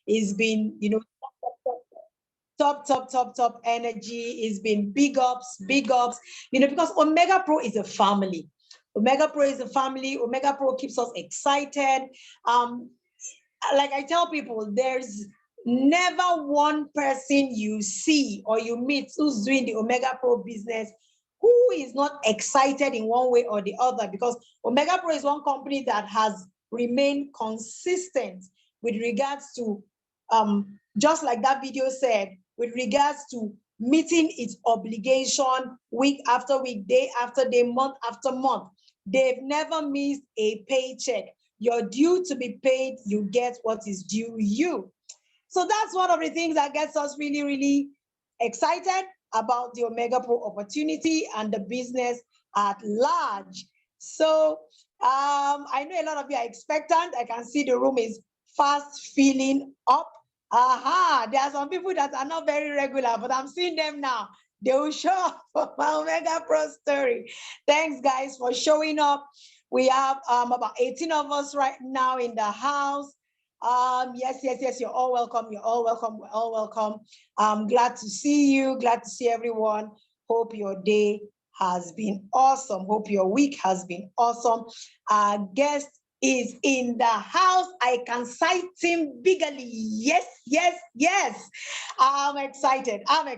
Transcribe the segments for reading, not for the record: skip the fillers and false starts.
It's been, top energy. It's been big ups, because Omegapro is a family. Omegapro is a family. Omegapro keeps us excited. Like I tell people, there's never one person you see or you meet who's doing the Omegapro business who is not excited in one way or the other, because Omegapro is one company that has remained consistent with regards to, just like that video said, with regards to meeting its obligation week after week, day after day, month after month. They've never missed a paycheck. You're due to be paid, you get what is due you. So that's one of the things that gets us really, really excited about the Omegapro opportunity and the business at large. So I know a lot of you are expectant. I can see the room is fast filling up. There are some people that are not very regular, but I'm seeing them now. They will show up for my Omegapro story. Thanks, guys, for showing up. We have about 18 of us right now in the house. Yes, you're all welcome. You're all welcome. We're all welcome. I'm glad to see you. Glad to see everyone. Hope your day has been awesome. Hope your week has been awesome. Our guest is in the house. I can cite him bigly. Yes. I'm excited. We're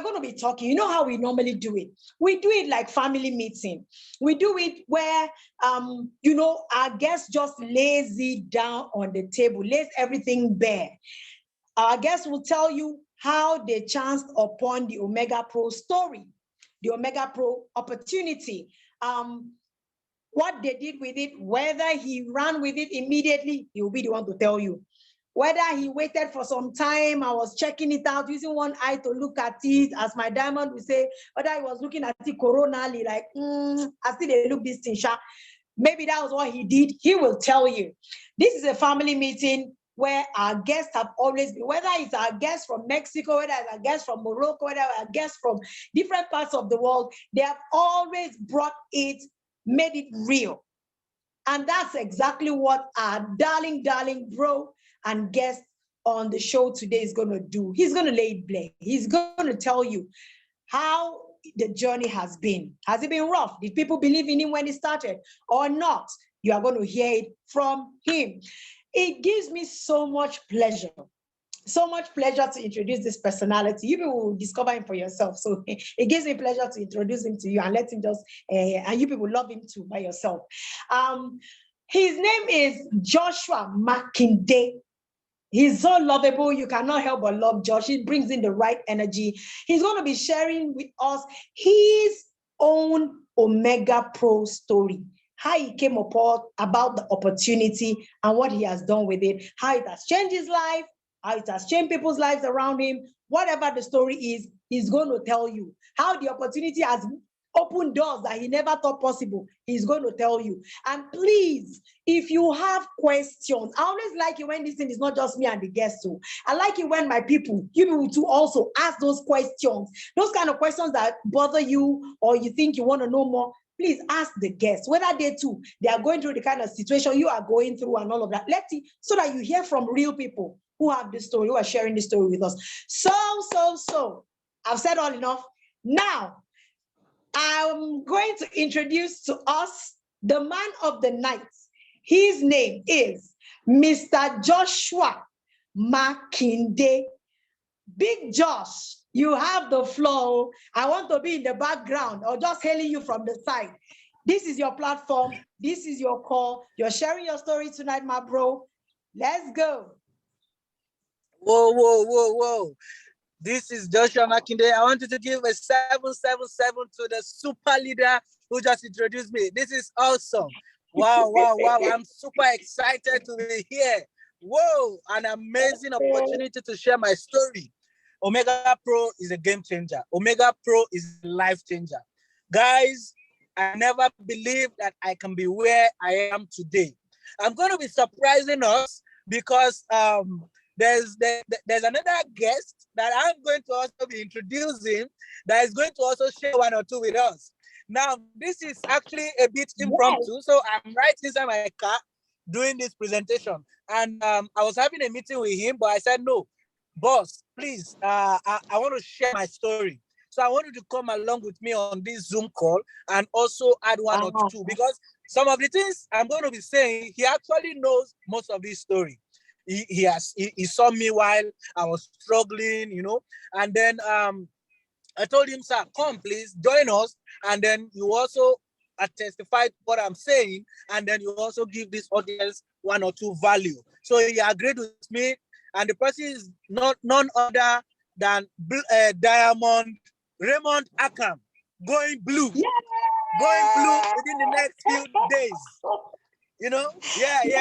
going to be talking. You know how we normally do it? We do it like family meeting. We do it where, our guest just lays it down on the table, lays everything bare. Our guest will tell you how they chanced upon the Omegapro story, the Omegapro opportunity, what they did with it, whether he ran with it immediately, he will be the one to tell you. Whether he waited for some time, I was checking it out, using one eye to look at it, as my diamond would say, whether he was looking at it coronally, like, I see they look this thing, sharp. Maybe that was what he did. He will tell you. This is a family meeting where our guests have always been, whether it's our guests from Mexico, whether it's our guests from Morocco, whether it's our guests from different parts of the world, they have always brought it, made it real. And that's exactly what our darling bro and guest on the show today is going to do. He's going to lay it bare. He's going to tell you how the journey has been. Has it been rough? Did people believe in him when he started or not? You are going to hear it from him. It gives me so much pleasure to introduce this personality. You people will discover him for yourself. So it gives me pleasure to introduce him to you and let him just, and you people love him too by yourself. His name is Joshua Makinde. He's so lovable. You cannot help but love Josh. He brings in the right energy. He's going to be sharing with us his own Omegapro story. How he came about the opportunity and what he has done with it, how it has changed his life, how it has changed people's lives around him. Whatever the story is, he's going to tell you. How the opportunity has opened doors that he never thought possible, he's going to tell you. And please, if you have questions, I always like it when this thing is not just me and the guests too. I like it when my people, you people too, also ask those questions. Those kind of questions that bother you or you think you want to know more. Please ask the guests, whether they too, they are going through the kind of situation you are going through and all of that. Let's see, so that you hear from real people who have this story, who are sharing this story with us. So, I've said all enough. Now, I'm going to introduce to us the man of the night. His name is Mr. Joshua Makinde. Big Josh, you have the floor. I want to be in the background or just hailing you from the side. This is your platform. This is your call. You're sharing your story tonight, my bro. Let's go. Whoa. This is Joshua Makinde. I want you to give a 777 to the super leader who just introduced me. This is awesome. Wow. I'm super excited to be here. Whoa, an amazing opportunity to share my story. Omegapro is a game changer. Omegapro is a life changer. Guys, I never believed that I can be where I am today. I'm going to be surprising us because there's another guest that I'm going to also be introducing that is going to also share one or two with us. Now, this is actually a bit impromptu, so I'm right inside my car. doing this presentation. And I was having a meeting with him, but I said, no, boss, please, I want to share my story. So I want you to come along with me on this Zoom call and also add one or two, because some of the things I'm going to be saying, he actually knows most of this story. He saw me while I was struggling, you know, and then I told him, sir, come please join us, and then you also testified what I'm saying, and then you also give this audience one or two value. So he agreed with me, and the person is none other than Diamond Raymond Akam, going blue, going blue within the next few days. You know, yeah. He's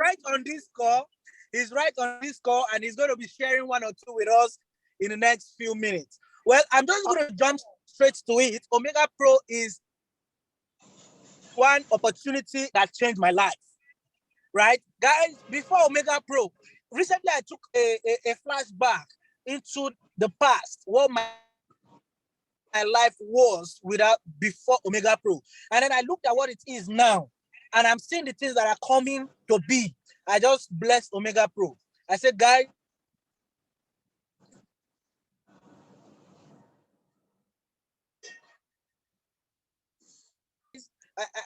right on this call. He's right on this call, and he's going to be sharing one or two with us in the next few minutes. Well, I'm just going to jump straight to it. Omegapro is one opportunity that changed my life, right? Guys, before Omegapro, recently I took a flashback into the past, what my life was before Omegapro. And then I looked at what it is now, and I'm seeing the things that are coming to be. I just blessed Omegapro. I said, guys,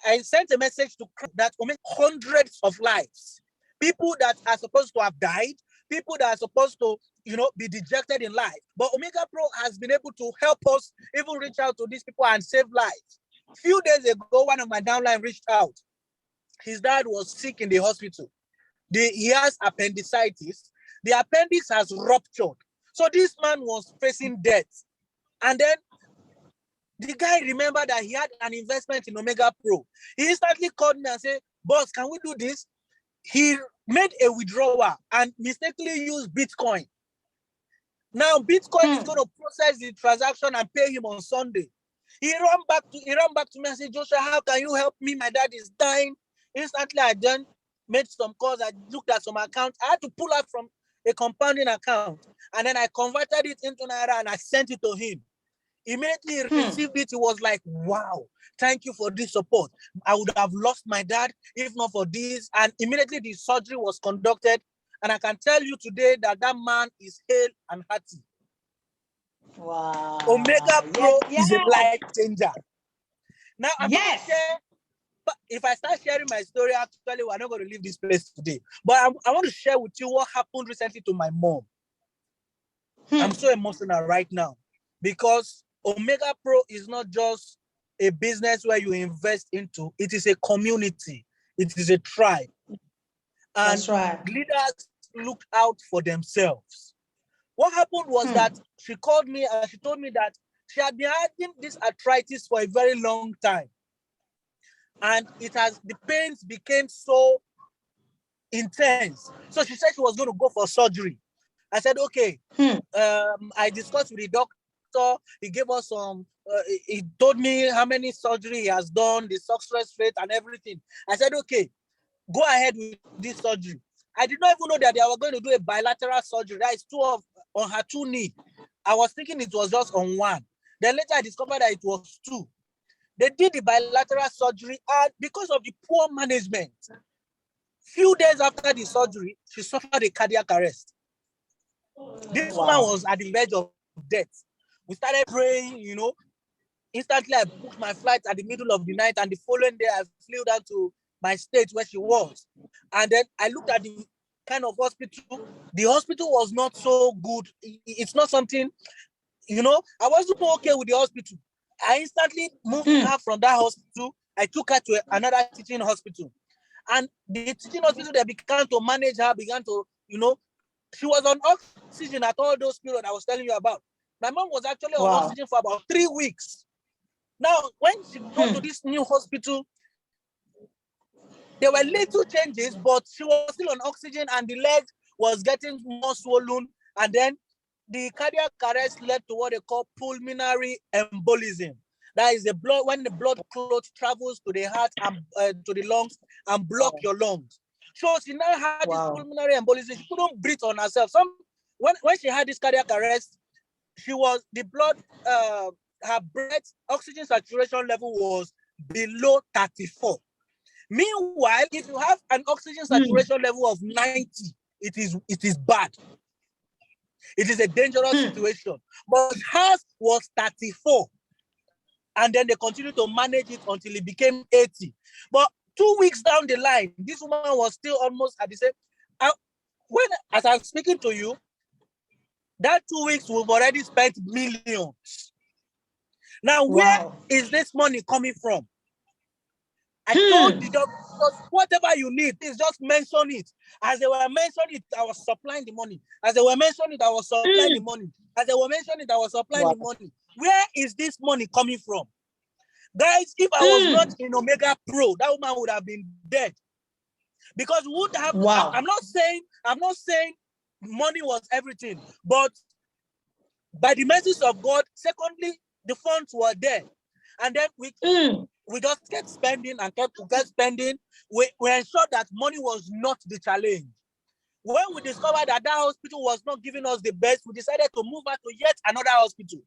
I sent a message to that hundreds of lives, people that are supposed to have died, people that are supposed to, you know, be dejected in life. But Omegapro has been able to help us even reach out to these people and save lives. A few days ago, one of my downline reached out. His dad was sick in the hospital. He has appendicitis. The appendix has ruptured. So this man was facing death. And then the guy remembered that he had an investment in Omegapro. He instantly called me and said, boss, can we do this? He made a withdrawal and mistakenly used Bitcoin. Now Bitcoin is going to process the transaction and pay him on Sunday. He ran back to me and said, Joshua, how can you help me? My dad is dying. Instantly, I then made some calls. I looked at some accounts. I had to pull out from a compounding account, and then I converted it into Naira and I sent it to him. Immediately he received it. He was like, wow, thank you for this support. I would have lost my dad if not for this. And immediately the surgery was conducted. And I can tell you today that that man is hale and hearty. Wow. Omegapro is a life changer. Now, I'm going to share, but if I start sharing my story, actually, we're not going to leave this place today. But I want to share with you what happened recently to my mom. I'm so emotional right now because Omegapro is not just a business where you invest into, it is a community, it is a tribe. And that's right. Leaders look out for themselves. What happened was that she called me and she told me that she had been having this arthritis for a very long time. And the pains became so intense. So she said she was going to go for surgery. I said, okay. I discussed with the doctor. He gave us some, he told me how many surgery he has done, the success rate and everything. I said, okay, go ahead with this surgery. I did not even know that they were going to do a bilateral surgery. That is on her two knees. I was thinking it was just on one. Then later I discovered that it was two. They did the bilateral surgery, and because of the poor management, few days after the surgery, she suffered a cardiac arrest. This woman was at the verge of death. We started praying, you know. Instantly, I booked my flight at the middle of the night, and the following day, I flew down to my state where she was. And then I looked at the kind of hospital. The hospital was not so good. It's not something, you know, I wasn't okay with the hospital. I instantly moved her from that hospital. I took her to another teaching hospital. And the teaching hospital, they began to manage her, began to, you know, she was on oxygen at all those periods I was telling you about. My mom was actually on oxygen for about 3 weeks. Now, when she got to this new hospital, there were little changes, but she was still on oxygen and the leg was getting more swollen. And then the cardiac arrest led to what they call pulmonary embolism. That is when the blood clot travels to the heart and to the lungs and block your lungs. So she now had this pulmonary embolism. She couldn't breathe on herself. When she had this cardiac arrest, her breath oxygen saturation level was below 34. Meanwhile, if you have an oxygen saturation level of 90, it is bad. It is a dangerous situation. But hers was 34. And then they continued to manage it until it became 80. But 2 weeks down the line, this woman was still almost at the same. As I'm speaking to you, that 2 weeks we've already spent millions. Now, where is this money coming from? I told the doctors, whatever you need, please just mention it. As they were mentioning it, I was supplying the money. As they were mentioning it, I was supplying the money. As they were mentioning it, I was supplying the money. Where is this money coming from? Guys, if I was not in Omegapro, that woman would have been dead. Because we would have, I'm not saying money was everything, but by the mercies of God, secondly, the funds were there. And then we just kept spending and kept spending. We ensured that money was not the challenge. When we discovered that that hospital was not giving us the best, we decided to move her to yet another hospital.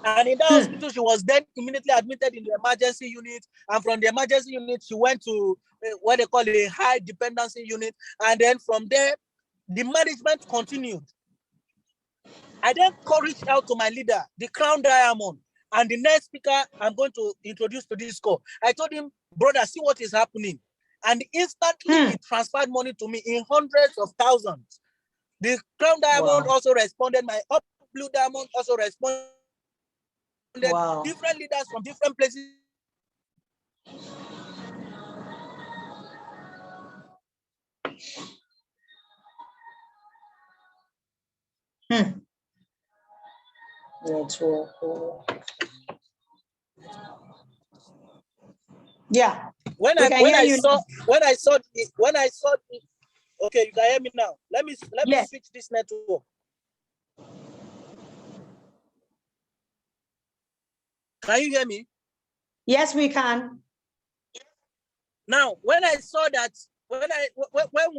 And in that hospital, she was then immediately admitted in the emergency unit. And from the emergency unit, she went to what they call a high dependency unit. And then from there, the management continued. I then reached out to my leader, the Crown Diamond. And the next speaker I'm going to introduce to this call, I told him, brother, see what is happening. And instantly he transferred money to me in hundreds of thousands. The Crown Diamond also responded. My Up Blue Diamond also responded. Different leaders from different places. Yeah. When I saw okay, you can hear me now. Let me switch this network. Can you hear me? Yes, we can. Now, when I saw that, when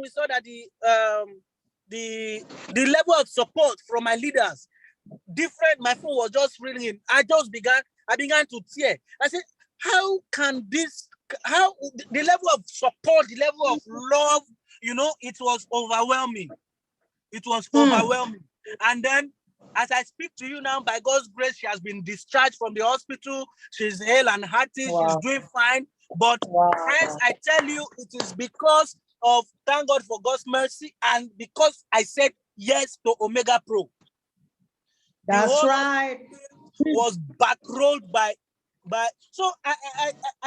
we saw that the level of support from my leaders different, my phone was just ringing. I began to tear. I said, how the level of support, the level of love, it was overwhelming. It was overwhelming. And then, as I speak to you now, by God's grace, she has been discharged from the hospital. She's hale and hearty. She's doing fine. But friends, I tell you, it is because of, thank God for God's mercy, and because I said yes to Omegapro. That's right. Was backrolled by. So I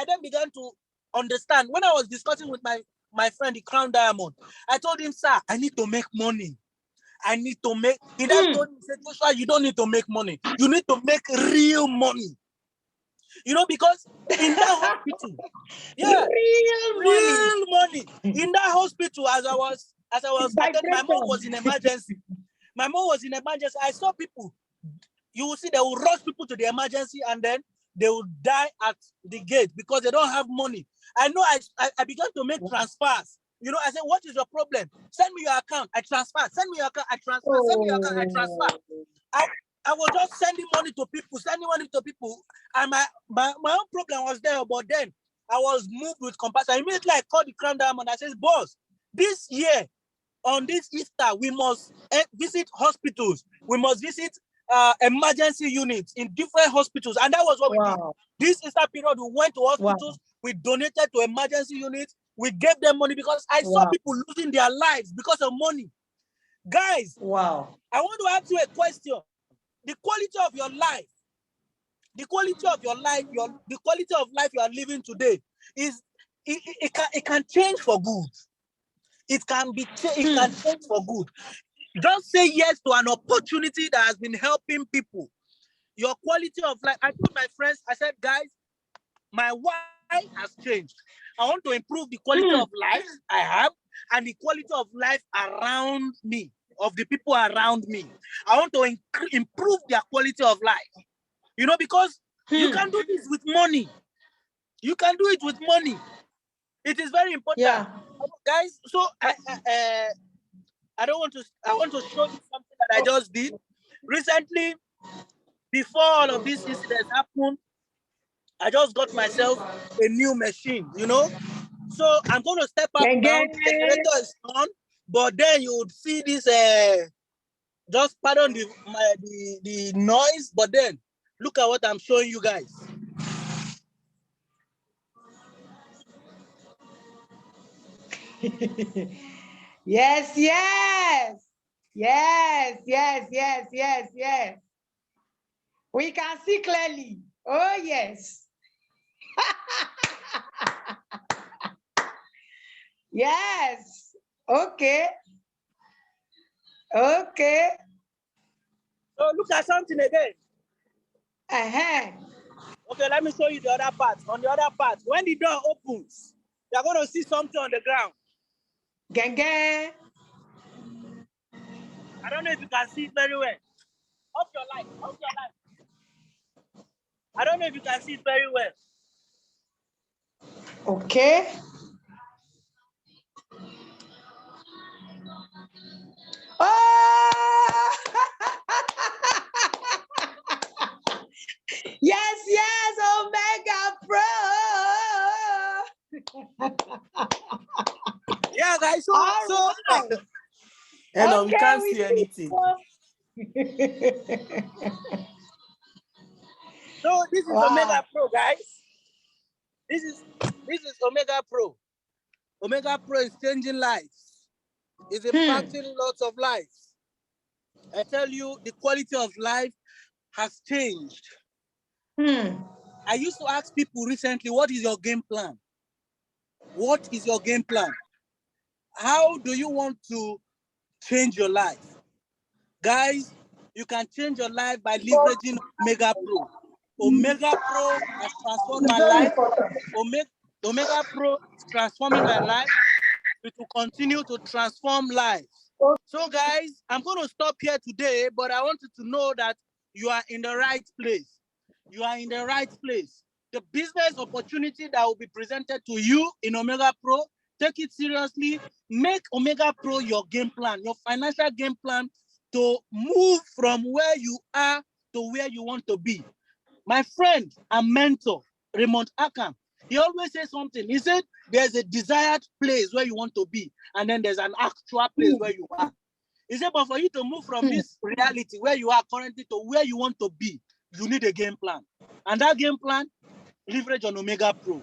then began to understand. When I was discussing with my friend, the Crown Diamond, I told him, sir, I need to make money. I need to make. He then told me, he said, Joshua, you don't need to make money. You need to make real money. Because in that hospital, real money. In that hospital, as I was my mom was in emergency. My mom was in emergency. I saw people. You will see they will rush people to the emergency and then they will die at the gate because they don't have money. I know I began to make transfers. I said, what is your problem? Send me your account. I transfer. Send me your account. I transfer. Send me your account. I transfer. I was just sending money to people, and my own problem was there. But then I was moved with compassion. Immediately I called the Crown Diamond. I said, boss, this year on this Easter, we must visit hospitals. We must visit emergency units in different hospitals. And that was what we did. This Easter period, we went to hospitals. We donated to emergency units. We gave them money because I saw people losing their lives because of money. Guys, I want to ask you a question. The quality of your life, the quality of life you are living today is it can change for good. It can change for good. Just say yes to an opportunity that has been helping people. Your quality of life. I told my friends, I said, guys, my why has changed. I want to improve the quality of life I have and the quality of life around me, of the people around me. I want to improve their quality of life. Because you can do this with money. You can do it with money. It is very important. Guys, so I want to show you something that I just did. Recently, before all of these incidents happened, I just got myself a new machine, you know. So I'm going to step up now. The generator is on, but then you would see this. Just pardon the noise, but then look at what I'm showing you guys. Yes, yes. Yes, yes, yes, yes, yes. We can see clearly. Oh, yes. Yes. Okay. Okay. So look at something again. Uh-huh. Okay, let me show you the other part. On the other part, when the door opens, you're going to see something on the ground. Gang. I don't know if you can see it very well. Off your light. Off your light. I don't know if you can see it very well. Okay. Oh! Yes, yes, Omegapro. Yeah, guys. So Right. Hello, Okay, we can't see anything. So this is Wow. Omegapro, guys. This is Omegapro. Omegapro is changing lives. It's impacting lots of lives. I tell you, the quality of life has changed. I used to ask people recently, what is your game plan? What is your game plan? How do you want to change your life? Guys, you can change your life by leveraging Omegapro. Omegapro has transformed my life. Omegapro is transforming my life. It will continue to transform lives. So guys, I'm going to stop here today, but I want you to know that you are in the right place. You are in the right place. The business opportunity that will be presented to you in Omegapro, take it seriously. Make Omegapro your game plan, your financial game plan to move from where you are to where you want to be. My friend and mentor, Raymond Akam, he always says something. He said, there's a desired place where you want to be, and then there's an actual place where you are. He said, but for you to move from this reality where you are currently to where you want to be, you need a game plan. And that game plan, leverage on Omegapro.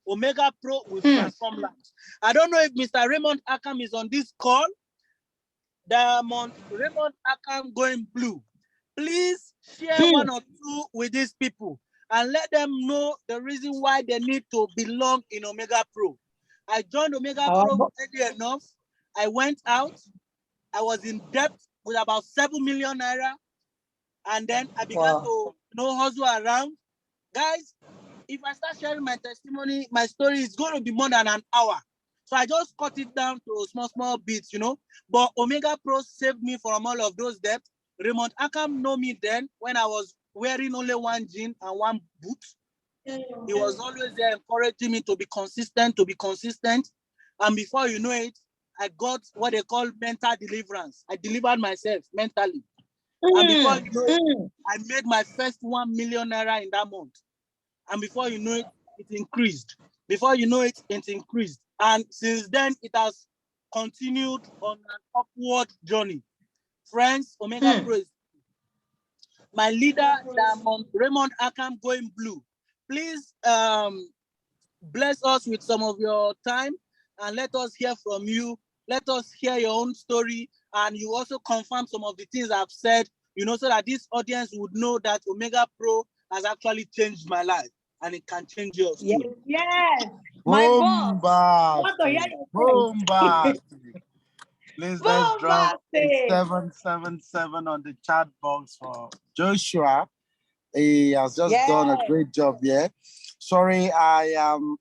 Omegapro will transform lives. I don't know if Mr. Raymond Akam is on this call. Diamond Raymond Akam going blue. Please share one or two with these people and let them know the reason why they need to belong in Omegapro. I joined Omegapro early enough. I went out. I was in debt with about 7 million naira. And then I began to hustle around. Guys, if I start sharing my testimony, my story is going to be more than an hour. So I just cut it down to small bits, you know. But Omegapro saved me from all of those debts. Raymond Akam know me then when I was wearing only one jean and one boot. He was always there encouraging me to be consistent. And before you know it, I got what they call mental deliverance. I delivered myself mentally. And before you know it, I made my first 1 million naira in that month. And before you know it, it increased. Before you know it, it increased. And since then, it has continued on an upward journey. Friends, Omegapro is my leader, Raymond Akam going blue. Please bless us with some of your time and let us hear from you. Let us hear your own story. And you also confirm some of the things I've said, you know, so that this audience would know that Omegapro has actually changed my life and it can change yours too. Yes. My boss. Bombastic. Please let's drop 777 on the chat box for Joshua. He has just done a great job here. Sorry, I am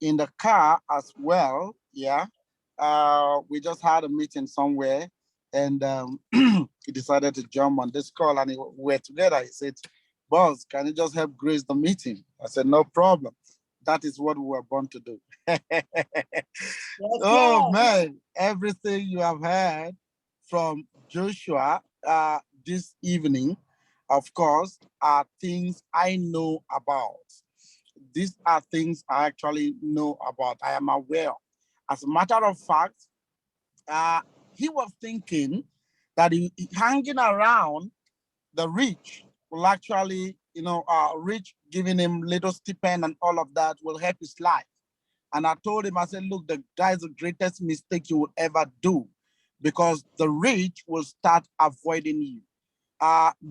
in the car as well. Yeah. We just had a meeting somewhere and he decided to jump on this call and we're together. He said, boss, can you just help grace the meeting? I said, no problem. That is what we were born to do. Man, everything you have heard from Joshua this evening, of course, are things I know about. These are things I actually know about. I am aware. As a matter of fact, he was thinking that hanging around the rich will actually, rich giving him little stipend and all of that will help his life. And I told him, I said, look, that is the greatest mistake you will ever do, because the rich will start avoiding you.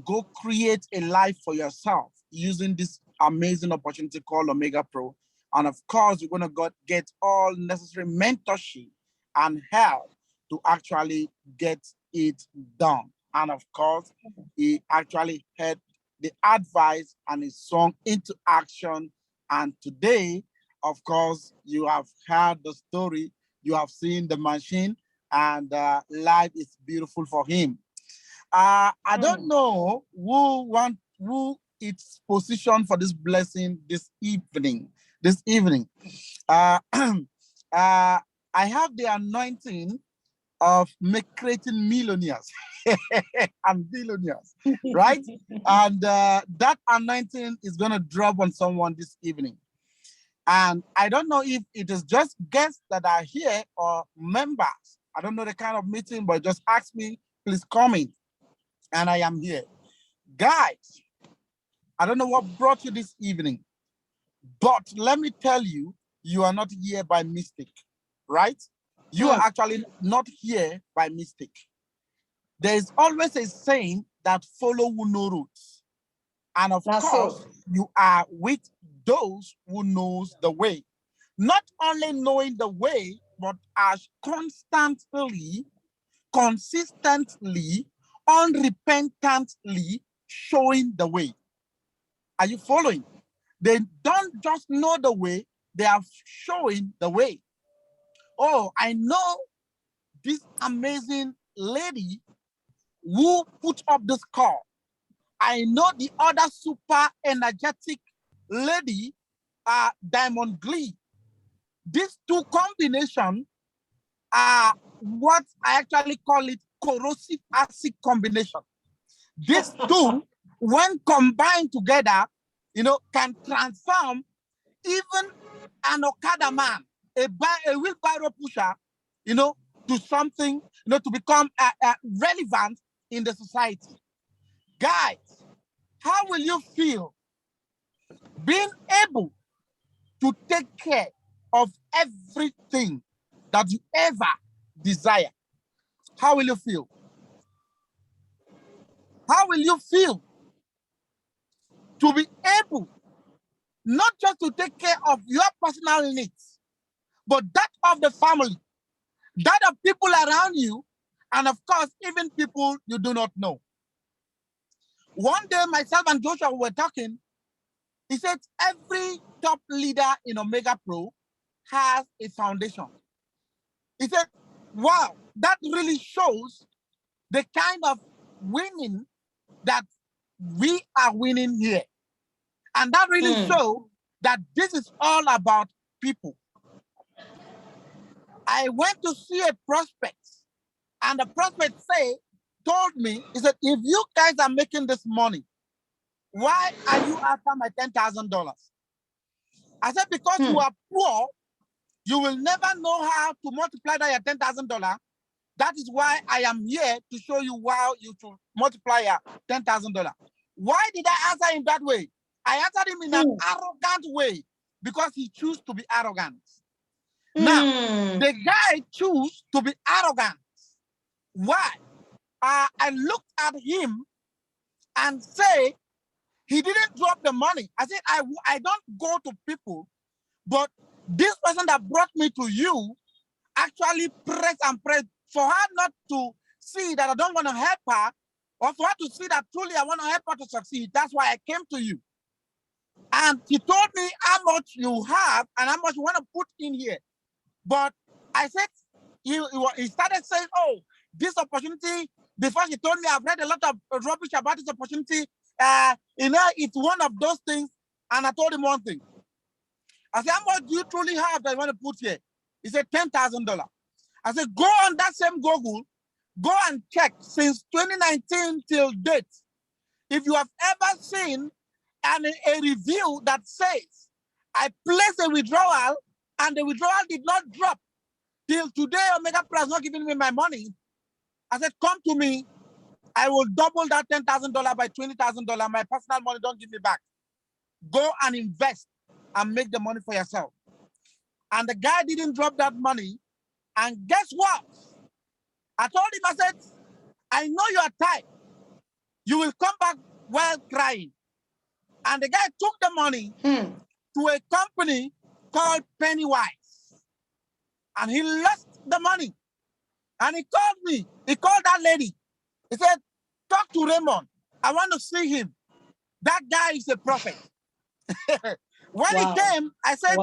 Go create a life for yourself using this amazing opportunity called Omegapro. And of course, you're going to get all necessary mentorship and help to actually get it done. And of course, he actually had the advice and his song into action. And today, of course, you have heard the story, you have seen the machine, and life is beautiful for him. I don't know who its position for this blessing this evening. Uh, I have the anointing of creating millionaires and billionaires, right? And that anointing is going to drop on someone this evening. And I don't know if it is just guests that are here or members. I don't know the kind of meeting, but just ask me, please comment. And I am here. Guys, I don't know what brought you this evening, but let me tell you, you are not here by mistake, right? You are actually not here by mistake. There is always a saying that follow who know roots. And of course, you are with those who knows the way. Not only knowing the way, but as constantly, consistently, unrepentantly showing the way. Are you following? They don't just know the way, they are showing the way. Oh, I know this amazing lady who put up this car. I know the other super energetic lady, Diamond Glee. These two combinations are what I actually call it corrosive acid combination. These two, when combined together, can transform even an Okada man, a wheelbarrow pusher, to something, to become relevant in the society. Guys, how will you feel being able to take care of everything that you ever desire? How will you feel? How will you feel to be able not just to take care of your personal needs, but that of the family, that of people around you, and of course, even people you do not know? One day, myself and Joshua were talking. He said every top leader in Omegapro has a foundation. He said, wow, that really shows the kind of winning that we are winning here. And that really shows that this is all about people. I went to see a prospect, and the prospect told me, he said, if you guys are making this money, why are you after my $10,000? I said, because you are poor, you will never know how to multiply that your $10,000. That is why I am here to show you how you should multiply your $10,000. Why did I answer him that way? I answered him in an arrogant way because he chose to be arrogant. Now, the guy chose to be arrogant. Why? I looked at him and say, he didn't drop the money. I said, I don't go to people, but this person that brought me to you actually pressed and pressed for her not to see that I don't want to help her, or for her to see that truly I want to help her to succeed. That's why I came to you. And he told me how much you have and how much you want to put in here. But I said, he started saying, oh, this opportunity, before he told me, I've read a lot of rubbish about this opportunity. It's one of those things. And I told him one thing. I said, how much do you truly have that you want to put here? He said, $10,000. I said, go on that same Google, go and check since 2019 till date. If you have ever seen a review that says, I placed a withdrawal and the withdrawal did not drop till today, Omegapro has not given me my money. I said, come to me. I will double that $10,000 by $20,000. My personal money, don't give me back. Go and invest and make the money for yourself. And the guy didn't drop that money. And guess what? I told him, I said, I know you are tired. You will come back while crying. And the guy took the money to a company called Pennywise. And he lost the money. And he called me. He called that lady. He said, talk to Raymond. I want to see him. That guy is a prophet. When he came, I said,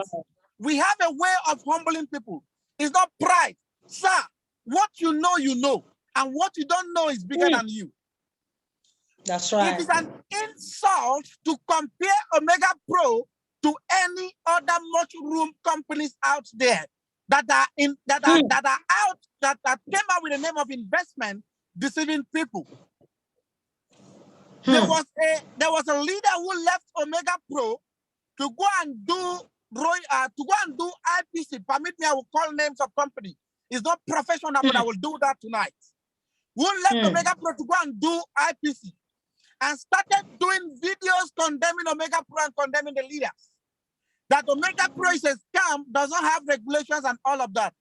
we have a way of humbling people. It's not pride. Sir, what you know, you know. And what you don't know is bigger than you. That's right. It is an insult to compare Omegapro to any other mushroom companies out there that came out with the name of investment, deceiving people. There was a leader who left Omegapro to go and do IPC. Permit me, I will call names of company. It's not professional, but I will do that tonight. Who left Omegapro to go and do IPC and started doing videos condemning Omegapro and condemning the leaders. That Omegapro is a scam, doesn't have regulations and all of that.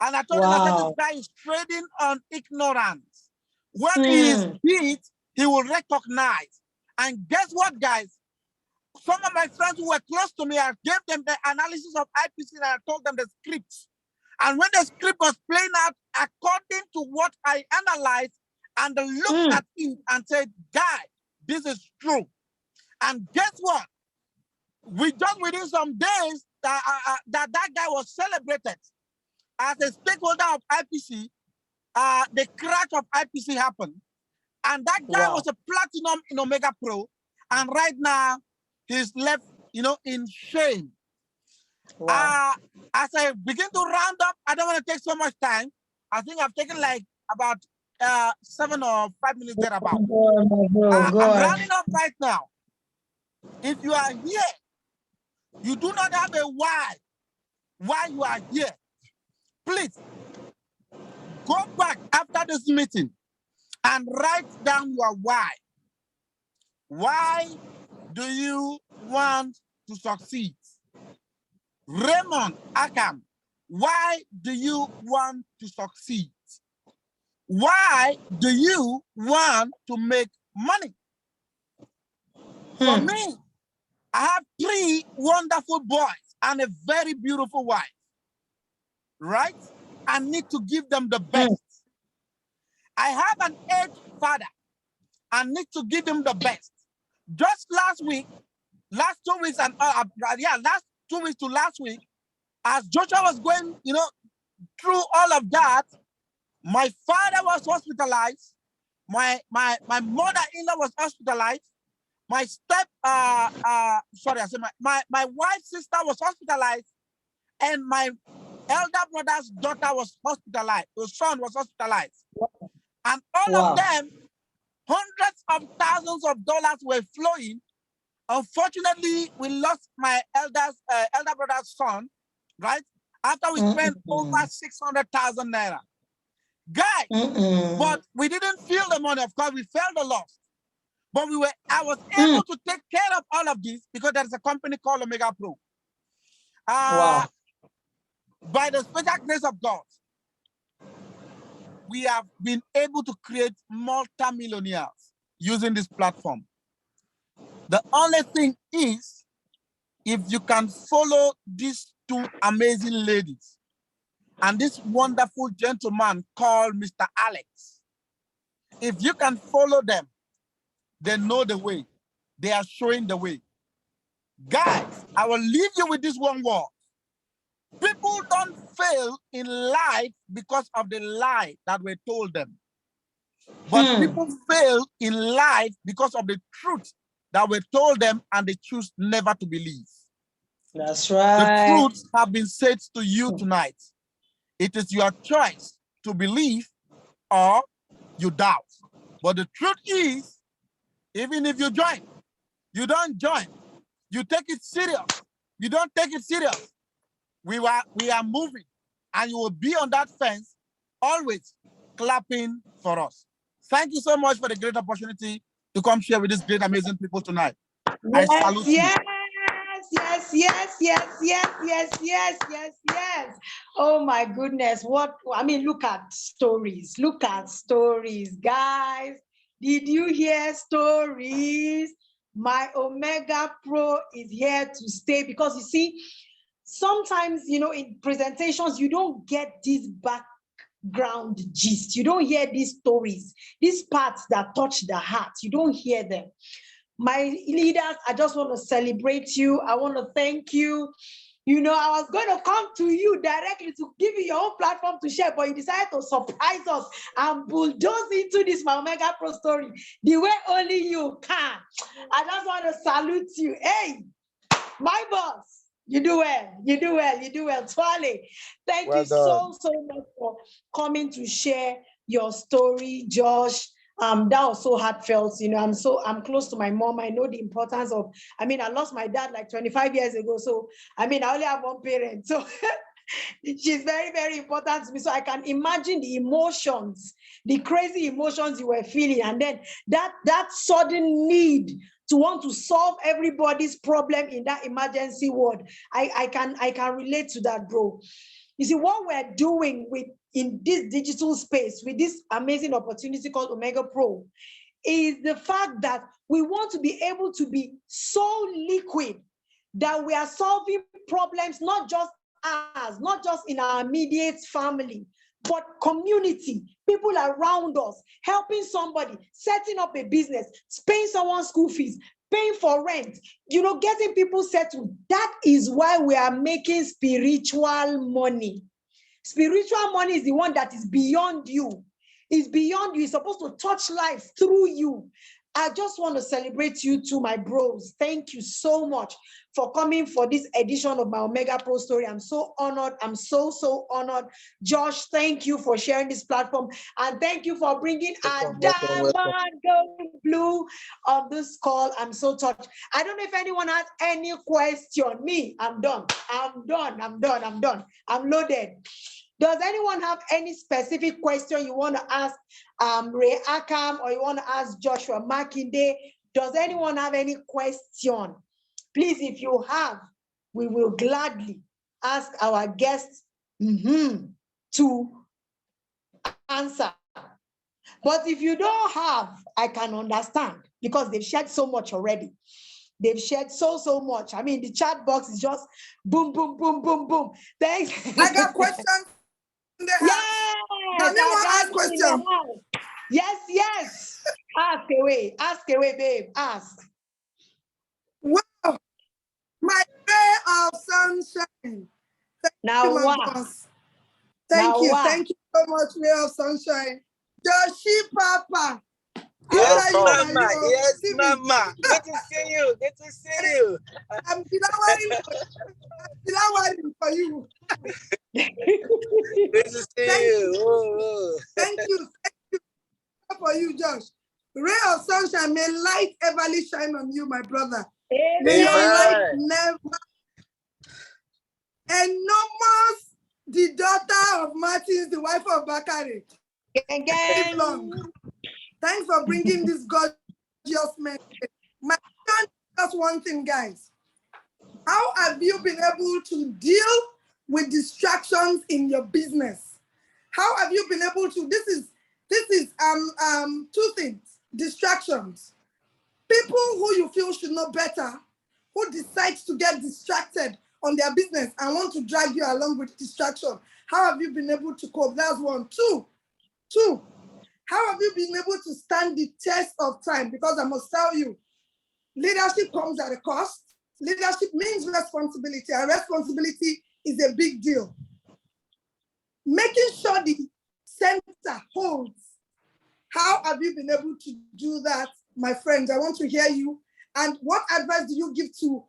And I told him, I said, this guy is trading on ignorance. When he is beat, he will recognize. And guess what, guys? Some of my friends who were close to me, I gave them the analysis of IPC and I told them the scripts. And when the script was playing out according to what I analyzed, and they looked at it and said, guy, this is true. And guess what? Within some days, that guy was celebrated as a stakeholder of IPC. The crash of IPC happened. And that guy was a platinum in Omegapro. And right now, he's left, in shame. As I begin to round up, I don't want to take so much time. I think I've taken like about 7 or 5 minutes thereabout. I'm rounding up right now. If you are here, you do not have a why you are here, please go back after this meeting and write down your why. Why do you want to succeed? Raymond Akam, why do you want to succeed? Why do you want to make money? For me, I have 3 wonderful boys and a very beautiful wife, right? I need to give them the best. I have an aged father. I need to give him the best. Just last 2 weeks to last week, as Joshua was going, through all of that, my father was hospitalized. My mother-in-law was hospitalized. My my wife's sister was hospitalized, and my elder brother's daughter was hospitalized. The son was hospitalized, and all of them, hundreds of thousands of dollars were flowing. Unfortunately, we lost my elder brother's son, right? After we spent over 600,000 naira. Guys, but we didn't feel the money. Of course, we felt the loss. But I was able to take care of all of this because there's a company called Omegapro. By the special grace of God, we have been able to create multi-millionaires using this platform. The only thing is, if you can follow these 2 amazing ladies and this wonderful gentleman called Mr. Alex, if you can follow them, they know the way. They are showing the way. Guys, I will leave you with this one word. People don't fail in life because of the lie that were told them. But people fail in life because of the truth that were told them and they choose never to believe. That's right. The truths have been said to you tonight. It is your choice to believe or you doubt. But the truth is, Even if you join, you don't join. You take it serious. You don't take it serious. We are moving, and you will be on that fence, always clapping for us. Thank you so much for the great opportunity to come share with these great, amazing people tonight. I salute you. Yes. Oh my goodness. What, I mean, look at stories. Look at stories, guys. Did you hear stories? My Omegapro is here to stay, because you see, sometimes, you know, in presentations, you don't get this background gist. You don't hear these stories, these parts that touch the heart. You don't hear them. My leaders, I just want to celebrate you. I want to thank you. You know, I was going to come to you directly to give you your own platform to share, but you decided to surprise us and bulldoze into this my Omegapro story the way only you can. I just want to salute you. Hey, my boss, you do well. Twale, thank you so much for coming to share your story, Josh. That was so heartfelt. You know, I'm close to my mom. I know the importance of, I mean, I lost my dad like 25 years ago. So, I mean, I only have one parent. So she's very, very important to me. So I can imagine the emotions, the crazy emotions you were feeling. And then that sudden need to want to solve everybody's problem in that emergency ward. I can relate to that, bro. You see, what we're doing in this digital space with this amazing opportunity called Omegapro is the fact that we want to be able to be so liquid that we are solving problems, not just us, not just in our immediate family, but community, people around us, helping somebody, setting up a business, paying someone's school fees, paying for rent, you know, getting people settled. That is why we are making spiritual money. Spiritual money is the one that is beyond you. It's beyond you. It's supposed to touch life through you. I just want to celebrate you too, my bros. Thank you so much for coming for this edition of my Omegapro story. I'm so honored. I'm so honored. Josh, thank you for sharing this platform. And thank you for bringing a diamond going blue on this call. I'm so touched. I don't know if anyone has any question. Me, I'm done. I'm loaded. Does anyone have any specific question you want to ask Ray Akam, or you want to ask Joshua Makinde? Does anyone have any question? Please, if you have, we will gladly ask our guests to answer. But if you don't have, I can understand, because they've shared so much already. They've shared so much. I mean, the chat box is just boom. Thanks. I got questions. Yes. Anyone ask question? Yes. Ask away, babe. Ask. Wow, my ray of sunshine. Thank you, my boss. Thank you so much, ray of sunshine. Joshi Papa. Yes, Mama. Yes, Mama. Good to see you. I'm waiting for you. Good to see you. Thank you for you, Josh. Ray of sunshine, may light everly shine on you, my brother. Amen. May your light never. Enormous, the daughter of Martins, the wife of Bakare. Again. Long. Thanks for bringing this gorgeous message. My question is just one thing, guys. How have you been able to deal with distractions in your business? How have you been able to? This is two things. Distractions. People who you feel should know better, who decide to get distracted on their business and want to drag you along with distraction. How have you been able to cope? That's one. Two. How have you been able to stand the test of time? Because I must tell you, leadership comes at a cost. Leadership means responsibility, and responsibility is a big deal. Making sure the center holds. How have you been able to do that, my friends? I want to hear you. And what advice do you give to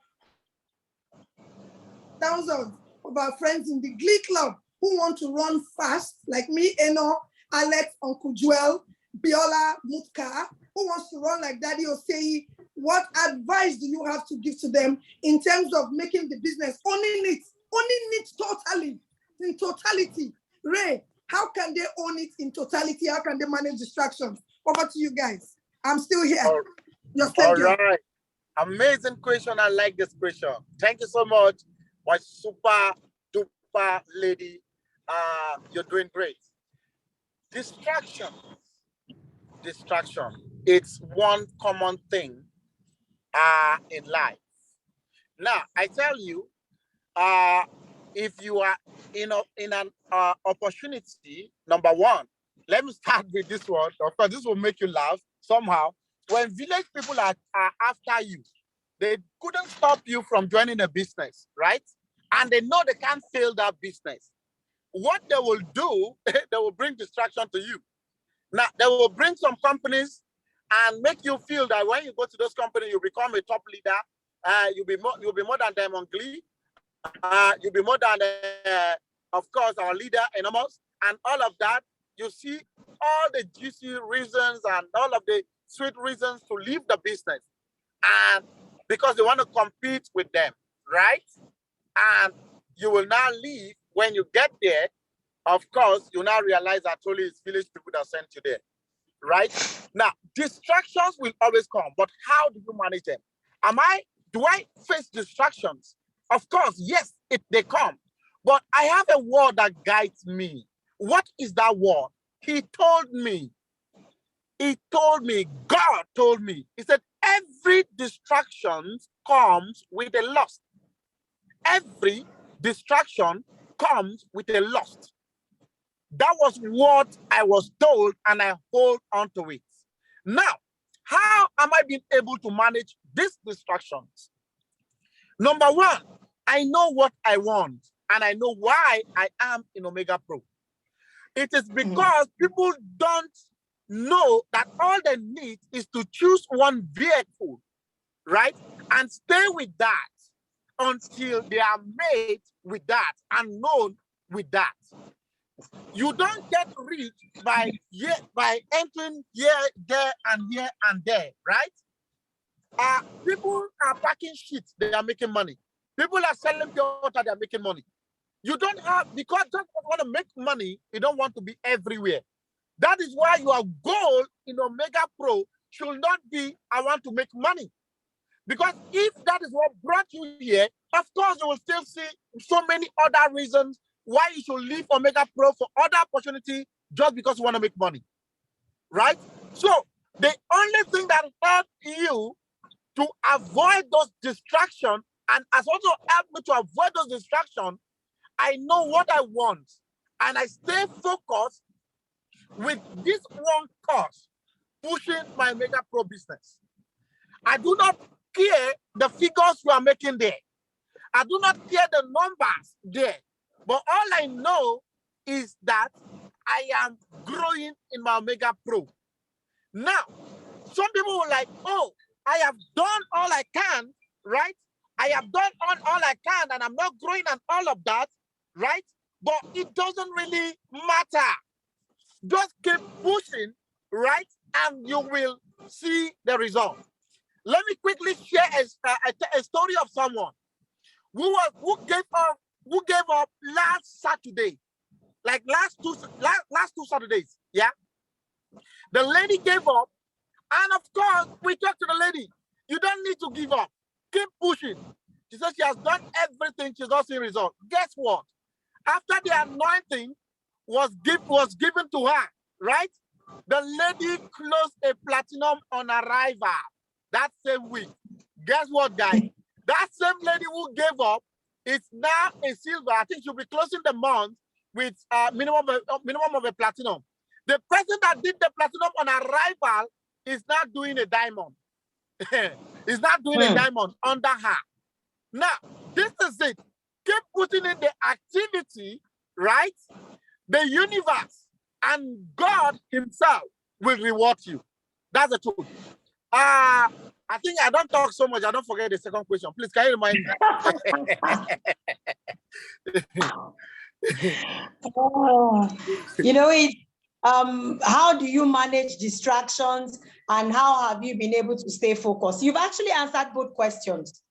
thousands of our friends in the Glee Club who want to run fast, like me, ENo, Alex, Uncle Joel, Biola Mutka, who wants to run like Daddy Osei, what advice do you have to give to them in terms of making the business, owning it totally, in totality? Ray, how can they own it in totality? How can they manage distractions? Over to you guys. I'm still here. All right. Amazing question. I like this question. Thank you so much, my super duper lady. You're doing great. Distraction. It's one common thing in life. Now, I tell you, if you are in an opportunity, number one, let me start with this one. Of course, this will make you laugh somehow. When village people are after you, they couldn't stop you from joining a business, right? And they know they can't fail that business. What they will do, they will bring distraction to you. Now, they will bring some companies and make you feel that when you go to those companies, you become a top leader. You'll be more than them on Glee. You'll be more than, of course, our leader, Enormous, and all of that. You see all the juicy reasons and all of the sweet reasons to leave the business, and because they want to compete with them, right? And you will now leave. When you get there, of course, you now realize that only it's village people that sent you there, right? Now, distractions will always come, but how do you manage them? Do I face distractions? Of course, yes, they come, but I have a word that guides me. What is that word? He told me, God told me, he said, every distraction comes with a loss. Every distraction comes with a loss. That was what I was told, and I hold on to it. Now, how am I being able to manage these distractions? Number one, I know what I want, and I know why I am in Omegapro. It is because people don't know that all they need is to choose one vehicle, right? And stay with that until they are made with that and known with that. You don't get rich by entering here, there, and there, right? People are packing shit, they are making money. People are selling pure water, they are making money. You don't have, because you just want to make money, you don't want to be everywhere. That is why your goal in Omegapro should not be, I want to make money. Because if that is what brought you here, of course, you will still see so many other reasons why you should leave Omegapro for other opportunity just because you want to make money, right? So the only thing that helps you to avoid those distractions, and has also helped me to avoid those distractions, I know what I want, and I stay focused with this one cause, pushing my Omegapro business. I do not care the figures you are making there. I do not care the numbers there. But all I know is that I am growing in my Omegapro. Now, some people will like, oh, I have done all I can, right? I have done all I can, and I'm not growing and all of that, right? But it doesn't really matter. Just keep pushing, right? And you will see the result. Let me quickly share a story of someone who gave up last Saturday, like last two Saturdays. Yeah, the lady gave up, and of course we talked to the lady. You don't need to give up. Keep pushing. She said she has done everything. She's not seeing results. Guess what? After the anointing was given to her, right? The lady closed a platinum on arrival that same week. Guess what, guys? That same lady who gave up is now a silver. I think she'll be closing the month with minimum of a platinum. The person that did the platinum on arrival is not doing a diamond. Is not doing a diamond under her. Now, this is it. Keep putting in the activity, right? The universe and God himself will reward you. That's the truth. I think I don't talk so much. I don't forget the second question. Please, can you remind me? Oh, you know, how do you manage distractions, and how have you been able to stay focused? You've actually answered both questions.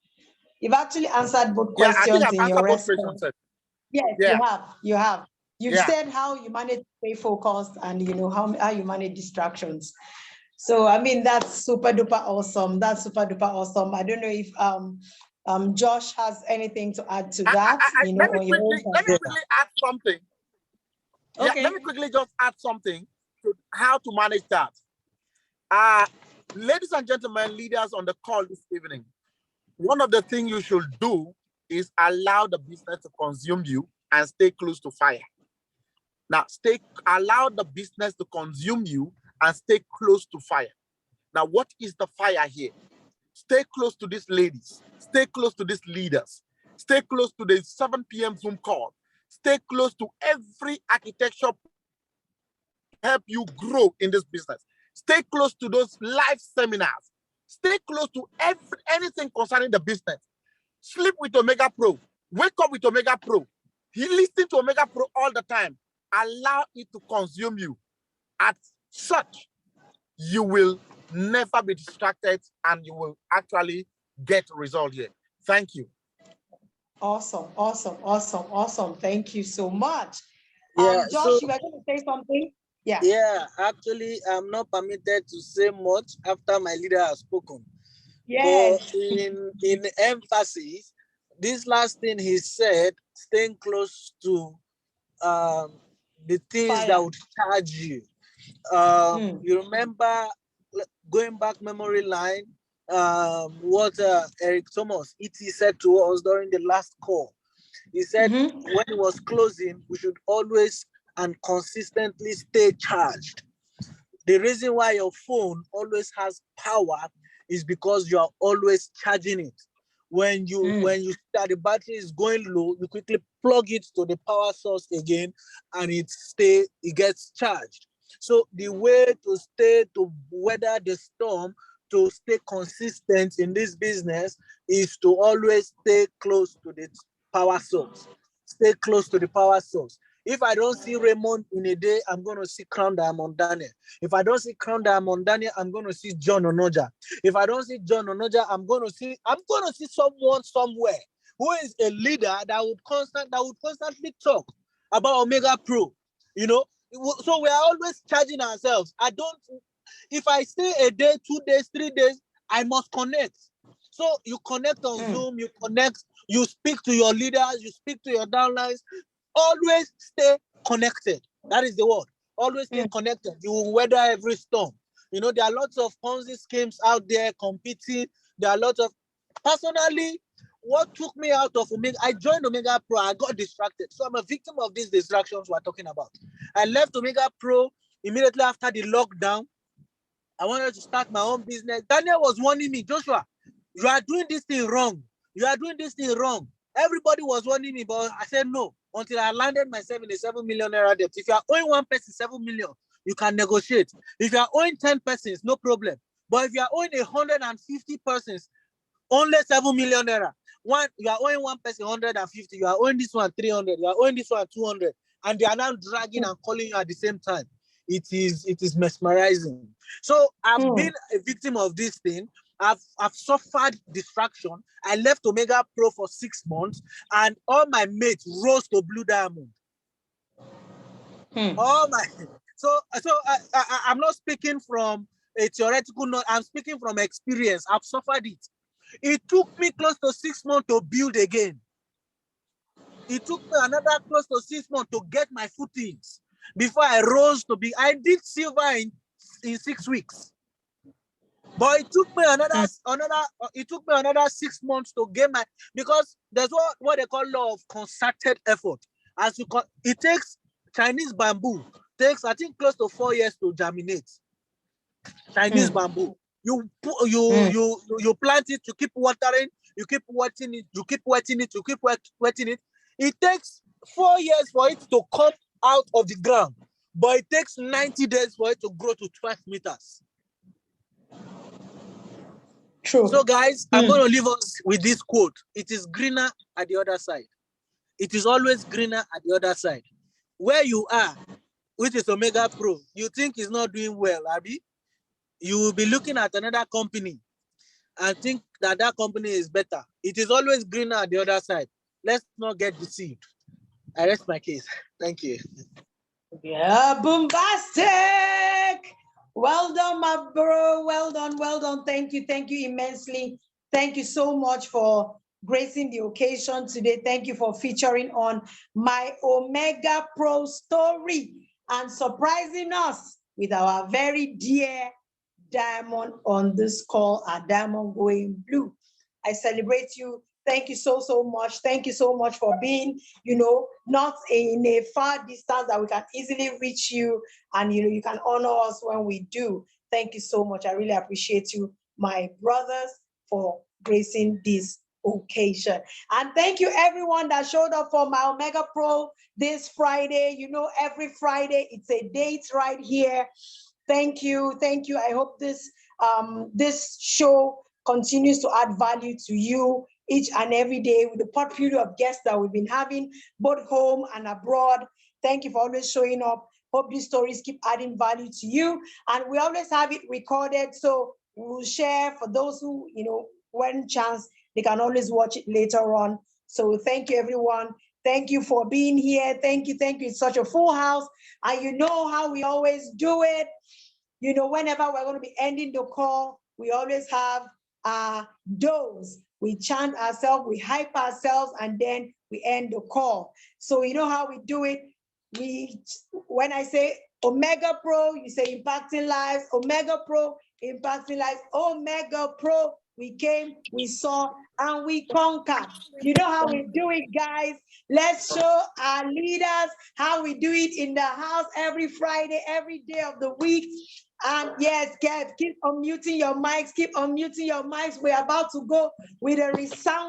You've actually answered both questions I think I've in your answered both response. questions. Yes, Yeah. you have. You have. You've said how you manage to stay focused, and you know how you manage distractions. So I mean, that's super duper awesome. That's super duper awesome. I don't know if Josh has anything to add to that. Let me quickly add something. Okay. Yeah, let me quickly just add something to how to manage that. Ladies and gentlemen, leaders on the call this evening, one of the things you should do is allow the business to consume you and stay close to fire. Now, allow the business to consume you and stay close to fire. Now, what is the fire here? Stay close to these ladies. Stay close to these leaders. Stay close to the 7 p.m. Zoom call. Stay close to every architecture help you grow in this business. Stay close to those live seminars. Stay close to anything concerning the business. Sleep with Omegapro. Wake up with Omegapro. Listen to Omegapro all the time. Allow it to consume you. As such, you will never be distracted and you will actually get result here. Thank you. Awesome, awesome, awesome, awesome. Thank you so much. Yeah, Josh, you were going to say something? Yeah. Yeah, actually, I'm not permitted to say much after my leader has spoken. Yes. But in emphasis, this last thing he said, staying close to the things that would charge you. You remember, going back memory line, what Eric Thomas, E.T. said to us during the last call. He said when it was closing, we should always and consistently stay charged. The reason why your phone always has power is because you are always charging it. When you see that the battery is going low, you quickly plug it to the power source again, and it gets charged. So the way to weather the storm, to stay consistent in this business, is to always stay close to the power source. Stay close to the power source. If I don't see Raymond in a day, I'm going to see Crown Diamond Daniel. If I don't see Crown Diamond Daniel, I'm going to see John Onoja. If I don't see John Onoja, I'm going to see someone somewhere who is a leader that would constantly talk about Omegapro. You know, so we are always charging ourselves. If I stay a day, 2 days, 3 days, I must connect. So you connect on Zoom, you speak to your leaders, you speak to your downlines. Always stay connected. That is the word. Always stay connected. You will weather every storm. You know, there are lots of Ponzi schemes out there competing. There are lots of... Personally, what took me out of Omega, I joined Omegapro, I got distracted. So I'm a victim of these distractions we're talking about. I left Omegapro immediately after the lockdown. I wanted to start my own business. Daniel was warning me, Joshua, you are doing this thing wrong. You are doing this thing wrong. Everybody was warning me, but I said no, until I landed myself in a 7 million naira debt. If you are owing one person 7 million, you can negotiate. If you are owing 10 persons, no problem. But if you are owing 150 persons, only 7 million naira. You are owing one person 150, you are owing this one 300, you are owing this one 200, and they are now dragging and calling you at the same time. It is mesmerizing. So I've been a victim of this thing. I've suffered distraction. I left Omegapro for 6 months, and all my mates rose to Blue Diamond. I'm not speaking from a theoretical note. I'm speaking from experience. I've suffered it. It took me close to 6 months to build again. It took me another close to 6 months to get my footings before I rose to be. I did silver in 6 weeks. But it took me another 6 months to get my, because there's what they call law of concerted effort. It takes Chinese bamboo, takes I think close to 4 years to germinate. Chinese bamboo. You plant it, you keep watering, you keep wetting it, you keep wetting it, you keep wetting it. It takes 4 years for it to come out of the ground, but it takes 90 days for it to grow to 12 meters. True. So guys, I'm going to leave us with this quote. It is greener at the other side. It is always greener at the other side. Where you are, which is Omegapro, you think it's not doing well, Abby? You will be looking at another company and think that that company is better. It is always greener at the other side. Let's not get deceived. I rest my case. Thank you. Yeah, bombastic. Well done, my bro. Well done, well done. Thank you immensely. Thank you so much for gracing the occasion today. Thank you for featuring on my Omegapro story and surprising us with our very dear diamond on this call, our diamond going blue. I celebrate you. Thank you so much. Thank you so much for being, not in a far distance that we can easily reach you, and you can honor us when we do. Thank you so much. I really appreciate you, my brothers, for gracing this occasion. And thank you everyone that showed up for my Omegapro this Friday. Every Friday it's a date right here. Thank you. I hope this show continues to add value to you each and every day with the portfolio of guests that we've been having, both home and abroad. Thank you for always showing up. Hope these stories keep adding value to you. And we always have it recorded, so we'll share for those who, when chance, they can always watch it later on. So thank you, everyone. Thank you for being here. Thank you. It's such a full house. And you know how we always do it. Whenever we're going to be ending the call, we always have dose. We chant ourselves, we hype ourselves, and then we end the call. So you know how we do it. When I say Omegapro, you say impacting lives. Omegapro, impacting lives. Omegapro, we came, we saw, and we conquered. You know how we do it, guys. Let's show our leaders how we do it in the house every Friday, every day of the week. And yes, Kev, keep unmuting your mics. We're about to go with a resound.